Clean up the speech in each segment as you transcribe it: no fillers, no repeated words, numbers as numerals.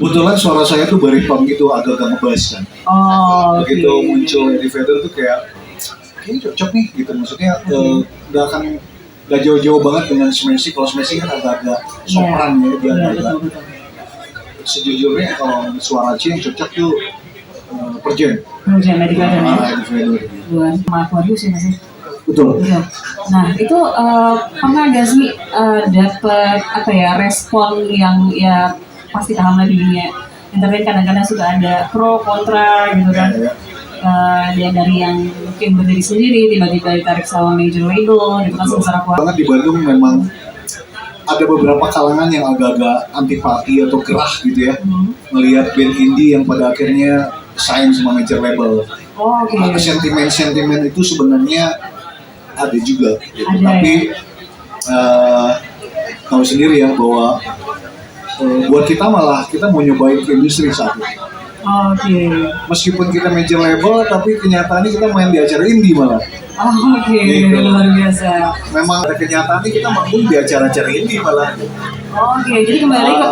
Kebetulan suara saya tuh baripang gitu, agak-agak ngebass kan. Begitu muncul Eddie Vedder tuh kayaknya cocok nih gitu. Maksudnya nggak akan nggak jauh-jauh banget dengan Smash. Kalau Smash kan agak-agak sopran ya, dia agak. Sejujurnya kalau suara C yang cocok tuh Perjen. Eddie Vedder ya. Eddie Vedder. Buat sama Aquarius ya masih. Betul. Nah itu pernah gak sih dapat apa ya respon yang ya pasti paham lah di dunia internet kadang-kadang suka ada pro kontra gitu kan. Dia dari yang mungkin berdiri sendiri tiba-tiba ditarik sama major label gitu kan secara kuat. Banget di Bandung memang ada beberapa kalangan yang agak-agak antipati atau gerah gitu ya melihat band indie yang pada akhirnya sign sama major label. Sentimen-sentimen itu sebenarnya ada juga gitu. Tapi tahu sendiri ya bahwa buat kita malah kita mau nyobain ke industri saat itu. Meskipun kita major label tapi kenyataannya kita main di acara indie malah. Gitu. Luar biasa. Memang ada kenyataannya kita manggung di acara-acara indie malah. Jadi kembali ke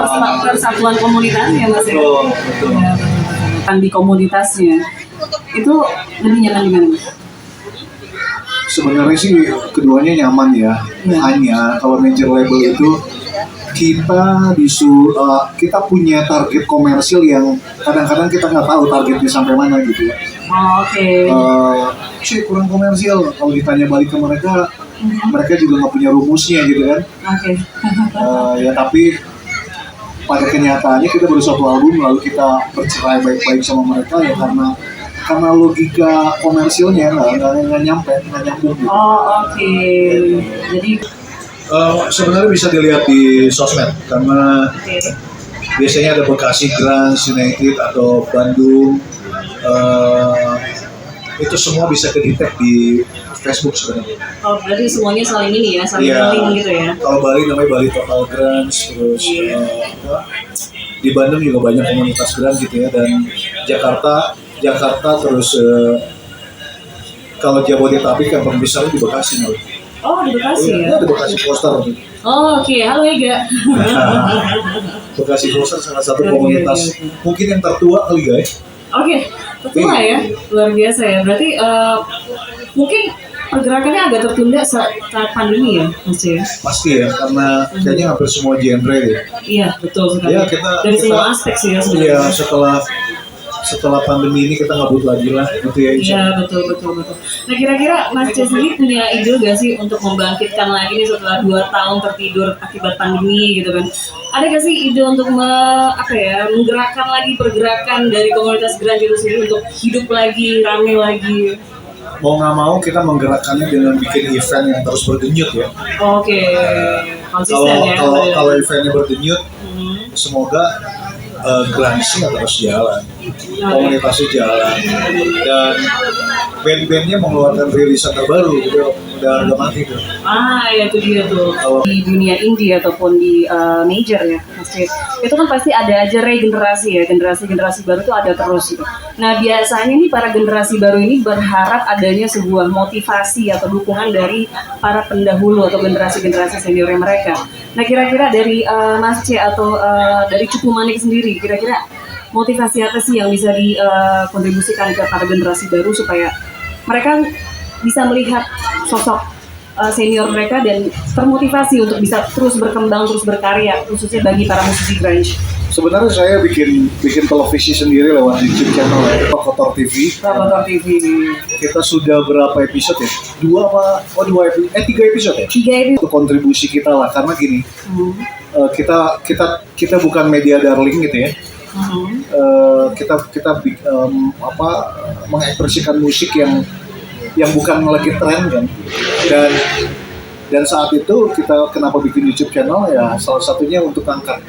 persatuan komunitas ya Mas ya. Betul. Ya, betul. Di komunitasnya itu lebih nyaman di mana Mas? Sebenarnya sih keduanya nyaman ya. Hanya kalau major label itu kita punya target komersil yang kadang-kadang kita nggak tahu targetnya sampai mana gitu ya. Sih kurang komersil. Kalau ditanya balik ke mereka, mereka juga nggak punya rumusnya gitu kan. Ya tapi pada kenyataannya kita baru satu album lalu kita bercerai baik-baik sama mereka ya karena logika komersilnya nggak nyambung gitu. Jadi sebenarnya bisa dilihat di sosmed karena biasanya ada Bekasi Grunge United atau Bandung, itu semua bisa ke-detect di Facebook sebenarnya. Berarti semuanya saling ini ya, saling link gitu ya. Kalau Bali namanya Bali Total Grunge, terus di Bandung juga banyak komunitas grunge gitu ya, dan Jakarta terus kalau Jabodetabek yang pembesar di Bekasi malah. Di Bekasi ya? Di Bekasi Poster. Halo Ega. Bekasi Poster salah satu komunitas mungkin yang tertua kali guys. Tertua ya, luar biasa ya. Berarti mungkin pergerakannya agak tertunda saat pandemi ya, Mas ya? Pasti ya, karena kayaknya hampir semua genre ya. Iya, betul sekali. Ya, dari semua aspek sih ya sebenarnya. Iya, setelah pandemi ini kita ngabut lagi lah gitu ya. Iya, betul. Nah kira-kira Mas C sendiri punya ide gak sih untuk membangkitkan lagi nih setelah 2 tahun tertidur akibat pandemi gitu kan? Ada gak sih ide untuk menggerakkan lagi pergerakan dari komunitas grunge itu sendiri untuk hidup lagi, rame lagi? Mau nggak mau kita menggerakkannya dengan bikin event yang terus berdenyut ya. Konsisten ya. Kalau eventnya berdenyut, semoga grunge-nya terus jalan, komunitasnya jalan, dan band-bandnya mengeluarkan rilisan terbaru gitu, udah mati tuh. Ya itu dia tuh. Di dunia indie ataupun di major ya, Mas C, itu kan pasti ada aja regenerasi ya, generasi baru tuh ada terus gitu. Nah biasanya nih para generasi baru ini berharap adanya sebuah motivasi atau dukungan dari para pendahulu atau generasi seniornya mereka. Nah kira-kira dari Mas C atau dari Cupu Manik sendiri, kira-kira motivasi apa sih yang bisa dikontribusikan ke para generasi baru supaya mereka bisa melihat sosok senior mereka dan termotivasi untuk bisa terus berkembang, terus berkarya, khususnya bagi para musisi grunge? Sebenarnya saya bikin televisi sendiri lewat YouTube channel ya, Kotor TV. Kita sudah berapa episode ya? 3 episode ya? 3 episode. Kontribusi kita lah, karena gini, kita bukan media darling gitu ya. Kita mengekspresikan musik yang bukan lagi tren kan, dan saat itu kita kenapa bikin YouTube channel ya, salah satunya untuk angkat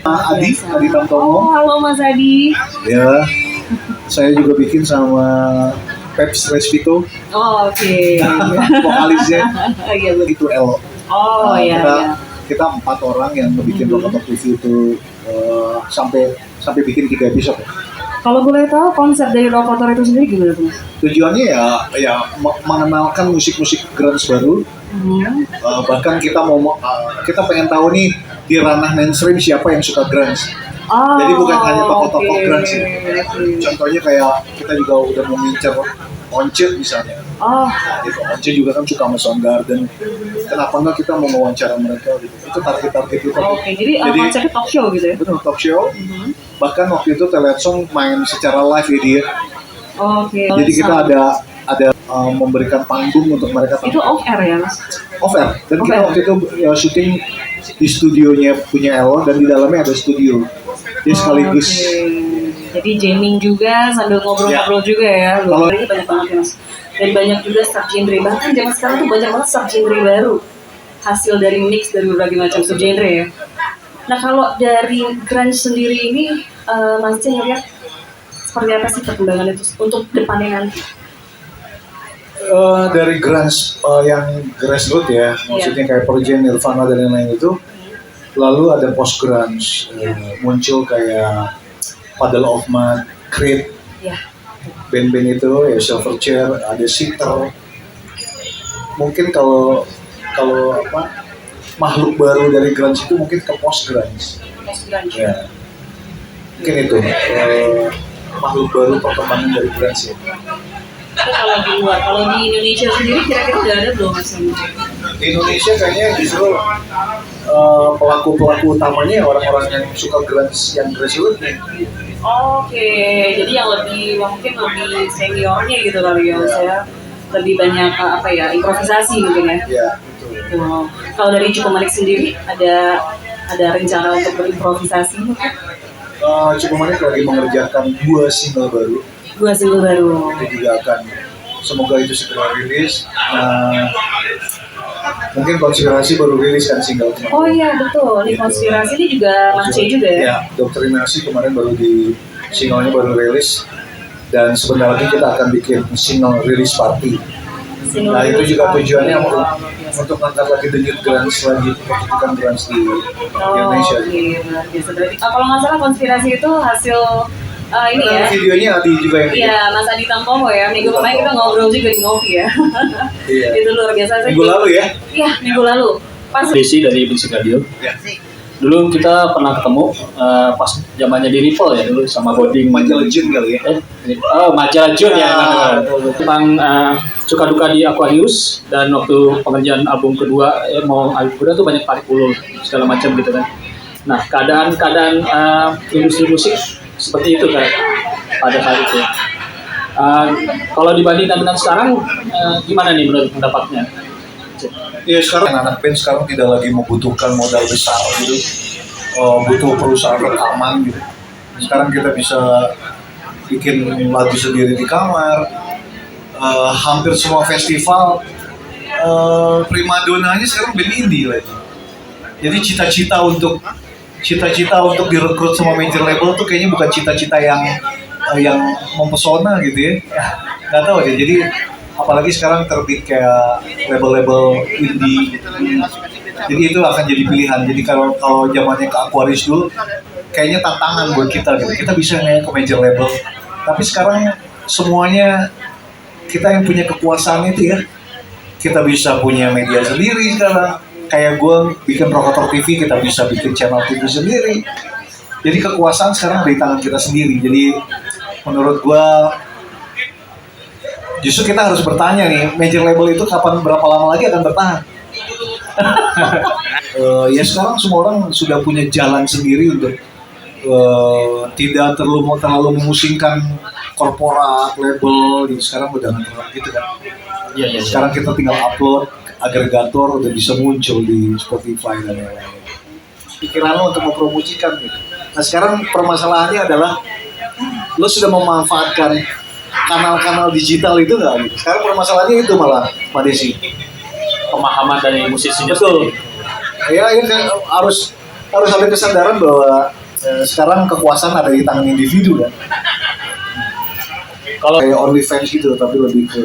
Adi Tamtomo. Halo Mas Adi. Ya, saya juga bikin sama Peps Resvito. Vokalisnya itu L. Kita 4 orang yang bikin Kotor TV itu sampai bikin 3 episode. Kalau boleh tahu konsep dari Kotor itu sendiri gimana tuh? Tujuannya ya mengenalkan musik-musik grunge baru. Bahkan kita pengen tahu nih di ranah mainstream siapa yang suka grunge. Oh, Jadi bukan hanya tokoh-tokoh oke. grunge sih. Contohnya kayak kita juga udah mengincar Once misalnya. Oh, Gitu. Once juga kan suka sama Soundgarden. Kenapa nggak kita mau mewawancara mereka gitu. Itu target-target kita. oke. Jadi konsepnya talk show gitu ya? Betul, talk show. Bahkan waktu itu Teletsong main secara live ya dia. Oke. Jadi kita ada memberikan panggung untuk mereka Itu off air ya, Mas? off air. Dan Off kita air. waktu itu syuting di studionya punya Elo dan di dalamnya ada studio. Jadi sekaligus Oke. Jadi jamming juga sambil ngobrol-ngobrol juga ya. Kalau- Ini banyak banget ya, Mas. Dan banyak juga subgenre. Bahkan zaman sekarang tuh banyak banget subgenre baru. Hasil dari mix dari berbagai macam subgenre ya. Nah kalau dari grunge sendiri ini, Mas Cen ngeliat seperti apa sih perkembangan itu untuk depannya nanti? dari grunge yang grassroots ya, maksudnya kayak Pearl Jam, Nirvana dan lain-lain itu. Lalu ada post grunge, muncul kayak Puddle of Mudd, Creed, Ya. band-band itu ya Silverchair, ada Seether. Mungkin kalau apa makhluk baru dari grunge itu mungkin ke post grunge. Post grunge. Ya, mungkin itu makhluk baru perkembangan dari grunge ya. Itu kalau di luar, kalau di Indonesia sendiri kira-kira udah ada belum Mas? Di Indonesia kayaknya justru pelaku utamanya orang-orang yang suka grunge yang grassroots nih. Oke, jadi yang mungkin lebih seniornya gitu kali ya, saya lebih banyak apa ya improvisasi mungkin ya. Ya, betul. Tuh. Kalau dari Cukup Manik sendiri ada rencana untuk berimprovisasi mungkin? Cukup Manik lagi mengerjakan 2 single baru. 2 single baru. Itu juga akan semoga itu segera rilis. Mungkin Konspirasi baru rilis kan single kemarin. Oh iya betul, ini Konspirasi ini juga Mas C juga ya? Ya, Doktrinasi kemarin baru singlenya baru rilis. Dan sebentar lagi kita akan bikin single release party. Single Nah itu release juga party. tujuannya Wow, luar biasa. untuk angkat lagi denyut grunge lagi, pertunjukan grunge di Oh, Indonesia. oke, luar biasa. Berarti kalau nggak salah Konspirasi itu hasil ini ya? Nah, videonya Adi juga yang bikin. Iya, Mas Adi Tampomo ya. Minggu kemarin kita ngobrol juga di ngopi ya. Iya. Itu luar biasa. Minggu lalu ya. Iya, minggu lalu. Pas Desi dari Basic Radio. Ya. Dulu kita pernah ketemu pas zamannya di Ripple ya dulu sama Goding. Majalah Jun kali ya. Majalah Jun ya. Ah, Tentang suka duka di Aquarius dan waktu pengerjaan album kedua mau album kedua tuh banyak tarik ulur segala macam gitu kan. Nah keadaan industri musik seperti itu kan pada saat itu. Kalau dibandingkan dengan sekarang gimana nih menurut pendapatnya? Ya sekarang anak band sekarang tidak lagi membutuhkan modal besar gitu, butuh perusahaan rekaman gitu. Sekarang kita bisa bikin lagu sendiri di kamar. Hampir semua festival primadonanya sekarang band indie lagi. Jadi cita-cita untuk direkrut sama major label tuh kayaknya bukan cita-cita yang mempesona gitu ya. Nggak tahu deh. Jadi apalagi sekarang terbit kayak label-label indie gitu. Jadi itu akan jadi pilihan. Jadi kalau zamannya ke Aquarius dulu kayaknya tantangan buat kita gitu. Kita bisa nggak ke major label. Tapi sekarang semuanya kita yang punya kekuasaan itu ya. Kita bisa punya media sendiri sekarang. Kayak gue bikin Provocator TV, kita bisa bikin channel TV sendiri. Jadi kekuasaan sekarang ada di tangan kita sendiri. Jadi menurut gue justru kita harus bertanya nih, major label itu berapa lama lagi akan bertahan? Ya sekarang semua orang sudah punya jalan sendiri untuk tidak terlalu memusingkan korporat, label. Jadi sekarang udah nggak terlalu gitu kan. Iya. Sekarang kita tinggal upload, agregator udah bisa muncul di Spotify dan lain-lain. Pikiran lo untuk mempromosikan gitu. Nah sekarang permasalahannya adalah lo sudah memanfaatkan kanal-kanal digital itu nggak? Gitu. Sekarang permasalahannya itu malah, Pak Desi. Pemahaman dari musisinya. Betul. Ya kan harus ada kesadaran bahwa sekarang kekuasaan ada di tangan individu kan. Kalau Kayak OnlyFans gitu, tapi lebih ke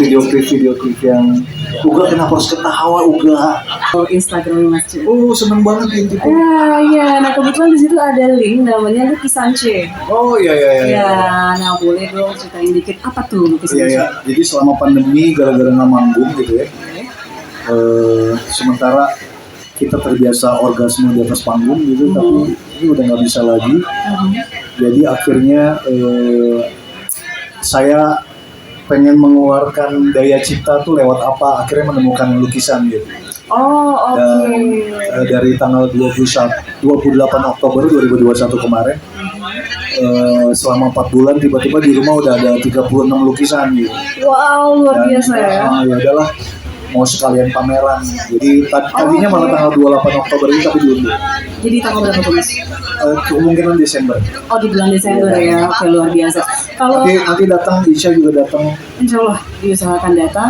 video klip yang Uga kenapa harus ketawa Uga? Instagram Mas C. Oh seneng banget gitu. Iya. Nah kebetulan di situ ada link namanya Lucky Sanche. Oh iya. Iya, nah boleh dong ceritain dikit apa tuh Lucky Iya Sanche? ya. Jadi selama pandemi gara-gara nggak manggung gitu ya. Sementara kita terbiasa orgasme di atas panggung gitu, tapi ini udah nggak bisa lagi. Jadi akhirnya saya pengen mengeluarkan daya cipta tuh lewat apa? Akhirnya menemukan lukisan gitu. Oh, oke. Dan dari tanggal 28 Oktober 2021 kemarin, selama 4 bulan tiba-tiba di rumah udah ada 36 lukisan gitu. Wow, luar biasa ya. Ya udahlah, mau sekalian pameran. Jadi tadinya malah tanggal 28 Oktober ini tapi diundur. Jadi tanggal berapa tuh, Mas? Kemungkinan Desember. Oh, di bulan Desember ya. Oke, luar biasa. Kalau Nanti datang, Isya juga datang. insya Allah diusahakan datang.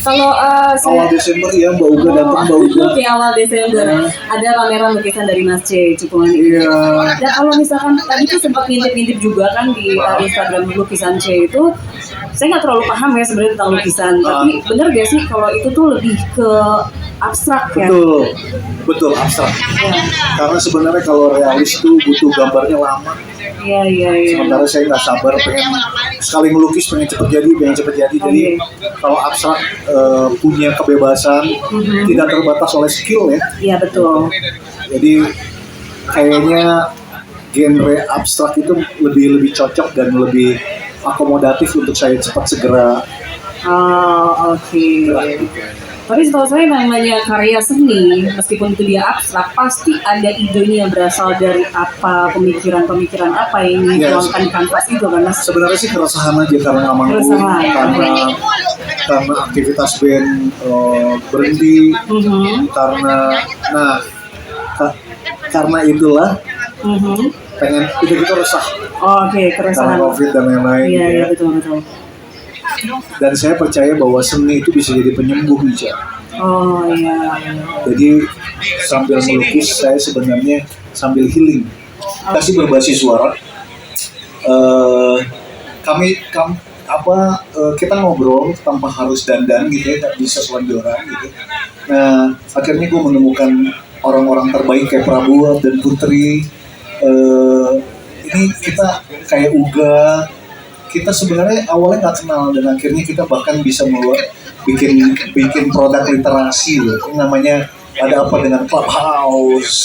Kalau Awal saya Desember ya, Mbak Uga datang, Mbak Uga. Oke, awal Desember ada pameran lukisan dari Mas C. Cukup Iya. Dan kalau misalkan tadi tuh sempat ngintip-ngintip juga kan di Instagram lukisan C itu, saya nggak terlalu paham ya sebenarnya tentang lukisan. Tapi bener gak sih kalau itu tuh lebih ke abstrak ya? Betul abstrak. Ya. Karena sebenarnya kalau realis itu butuh gambarnya lama. Iya, iya, iya. Sementara saya nggak sabar, pengen sekali melukis pengen cepet jadi. Jadi kalau abstrak punya kebebasan, tidak terbatas oleh skill ya. Iya, betul. Jadi kayaknya genre abstrak itu lebih cocok dan lebih akomodatif untuk saya cepat segera. Oh, oke. Tapi setahu saya namanya karya seni, meskipun itu dia abstrak, pasti ada idenya yang berasal dari apa, pemikiran-pemikiran apa yang Yes. dituangkan di kanvas itu kan, Mas? Sebenarnya sih keresahan aja karena nggak mampu, Keresahan. karena aktivitas band berhenti, karena itulah pengen itu resah Oke, karena keresahan. COVID dan lain-lain. Iya, gitu iya, ya. betul. Dan saya percaya bahwa seni itu bisa jadi penyembuh Ica. Oh, iya. Jadi sambil melukis saya sebenarnya sambil healing. Kasih berbasis suara. Kita ngobrol tanpa harus dandan gitu ya, bisa selonjoran gitu. Nah akhirnya gue menemukan orang-orang terbaik kayak Prabowo dan Putri. Ini kita kayak Uga. Kita sebenarnya awalnya nggak kenal dan akhirnya kita bahkan bisa bikin produk literasi loh. Ini namanya ada apa dengan Clubhouse.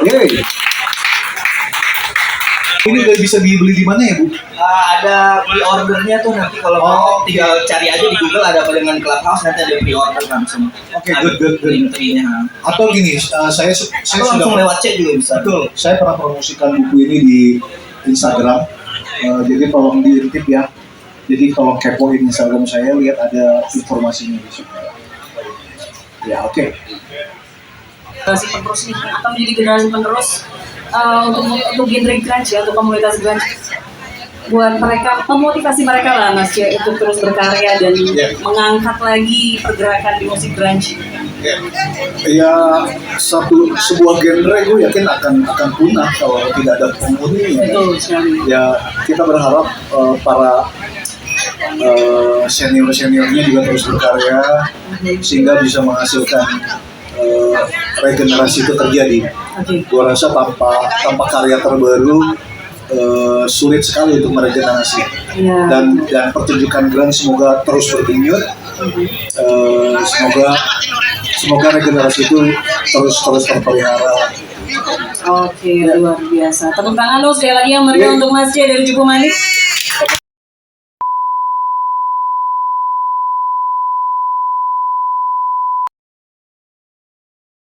Yeay. Ini udah bisa dibeli di mana ya, Bu? Ada pre-ordernya tuh nanti kalau mau tinggal cari aja di Google ada apa dengan Clubhouse, nanti ada pre-order langsung. Oke, good. Link-linknya. Atau gini, saya Atau langsung lewat chat juga bisa. Betul, saya pernah promosikan buku ini di Instagram. Jadi tolong diintip ya. Jadi tolong kepoin Instagram saya, lihat ada informasinya di situ. Ya, oke. Generasi penerus nih, akan menjadi generasi penerus untuk genre grunge ya, untuk komunitas grunge. Buat mereka, memotivasi mereka lah Mas ya, untuk terus berkarya dan mengangkat lagi pergerakan di musik grunge. Ya, sebuah genre gue yakin akan punah kalau tidak ada penghuninya. Betul sekali. Ya, kita berharap para senior-seniornya juga terus berkarya sehingga bisa menghasilkan regenerasi itu terjadi. Gua rasa tanpa karya terbaru sulit sekali untuk meregenerasi. Dan pertunjukan grunge semoga terus berdenyut. Semoga regenerasi itu terus terpelihara. Oke, luar biasa. Tepuk tangan dong sekali lagi yang meriah untuk Mas C dari Cupu Manik.